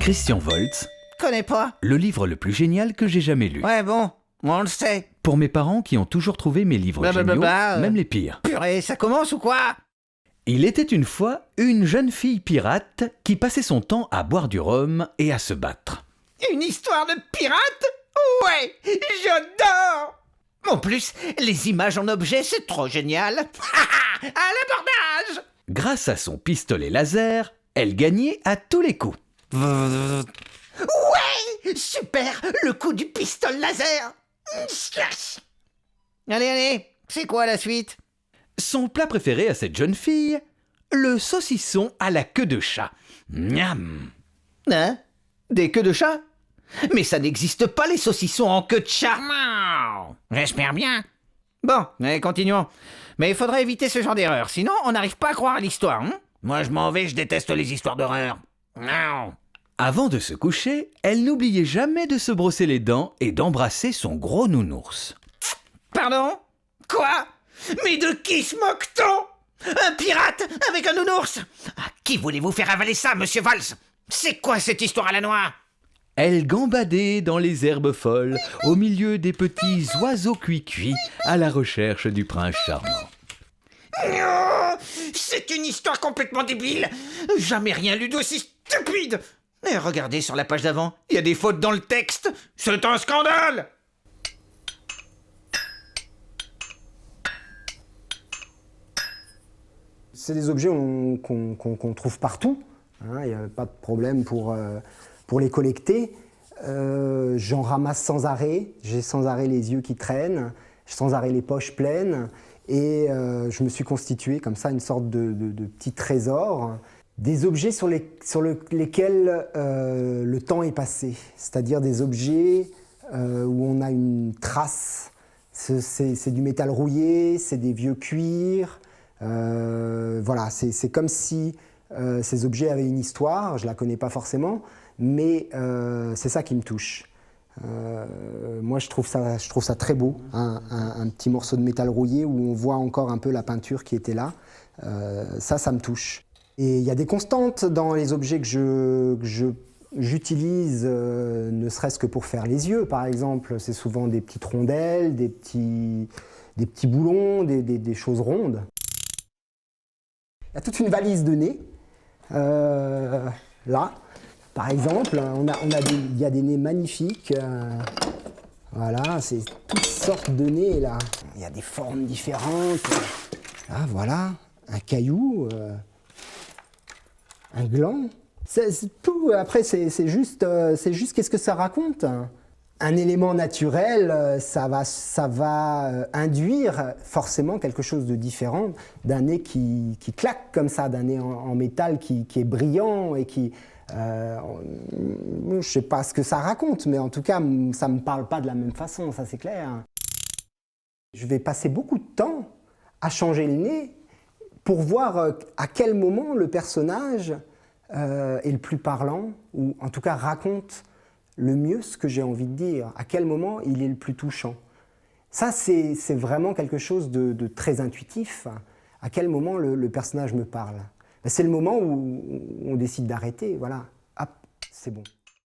Christian Woltz, Connais pas? le livre le plus génial que j'ai jamais lu. Ouais, bon, on le sait. Pour mes parents qui ont toujours trouvé mes livres géniaux, même les pires. Purée, ça commence ou quoi? Il était une fois une jeune fille pirate qui passait son temps à boire du rhum et à se battre. Une histoire de pirate? Ouais, j'adore! En plus, les images en objet, c'est trop génial. À l'abordage! Grâce à son pistolet laser, elle gagnait à tous les coups. Ouais! Super! Le coup du pistolet laser! Allez, c'est quoi la suite? Son plat préféré à cette jeune fille, le saucisson à la queue de chat. Miam! Hein? Des queues de chat? Mais ça n'existe pas les saucissons en queue de chat! J'espère bien. Bon, allez, continuons. Mais il faudrait éviter ce genre d'erreur, sinon on n'arrive pas à croire à l'histoire. Moi je m'en vais, je déteste les histoires d'horreur. Non. Avant de se coucher, elle n'oubliait jamais de se brosser les dents et d'embrasser son gros nounours. Pardon? Quoi? Mais de qui se moque-t-on? Un pirate avec un nounours? À qui voulez-vous faire avaler ça, monsieur Valls? C'est quoi cette histoire à la noix? Elle gambadait dans les herbes folles, au milieu des petits oiseaux cuits-cuits, à la recherche du prince charmant. Non, c'est une histoire complètement débile. Jamais rien lu d'aussi stupide. Et regardez sur la page d'avant, il y a des fautes dans le texte. C'est un scandale. C'est des objets qu'on trouve partout. Il n'y a pas de problème pour les collecter. J'en ramasse sans arrêt. J'ai sans arrêt les yeux qui traînent, sans arrêt les poches pleines. Et je me suis constitué comme ça une sorte de petit trésor. Des objets sur lesquels le temps est passé. C'est-à-dire des objets où on a une trace. C'est du métal rouillé, c'est des vieux cuirs. Voilà, c'est comme si ces objets avaient une histoire, je ne la connais pas forcément, mais c'est ça qui me touche. Moi je trouve ça très beau, un petit morceau de métal rouillé où on voit encore un peu la peinture qui était là. Ça me touche. Et il y a des constantes dans les objets que j'utilise, ne serait-ce que pour faire les yeux par exemple. C'est souvent des petites rondelles, des petits boulons, des choses rondes. Il y a toute une valise de nez, là, par exemple, il y a des nez magnifiques, voilà, c'est toutes sortes de nez là. Il y a des formes différentes, ah voilà, un caillou, un gland, c'est tout, après c'est juste qu'est-ce que ça raconte? Un élément naturel, ça va induire forcément quelque chose de différent d'un nez qui claque comme ça, d'un nez en métal qui est brillant et qui... je ne sais pas ce que ça raconte, mais en tout cas, ça ne me parle pas de la même façon, ça c'est clair. Je vais passer beaucoup de temps à changer le nez pour voir à quel moment le personnage est le plus parlant, ou en tout cas raconte le mieux ce que j'ai envie de dire, à quel moment il est le plus touchant. Ça, c'est vraiment quelque chose de très intuitif. À quel moment le personnage me parle. C'est le moment où on décide d'arrêter, voilà. Hop, c'est bon.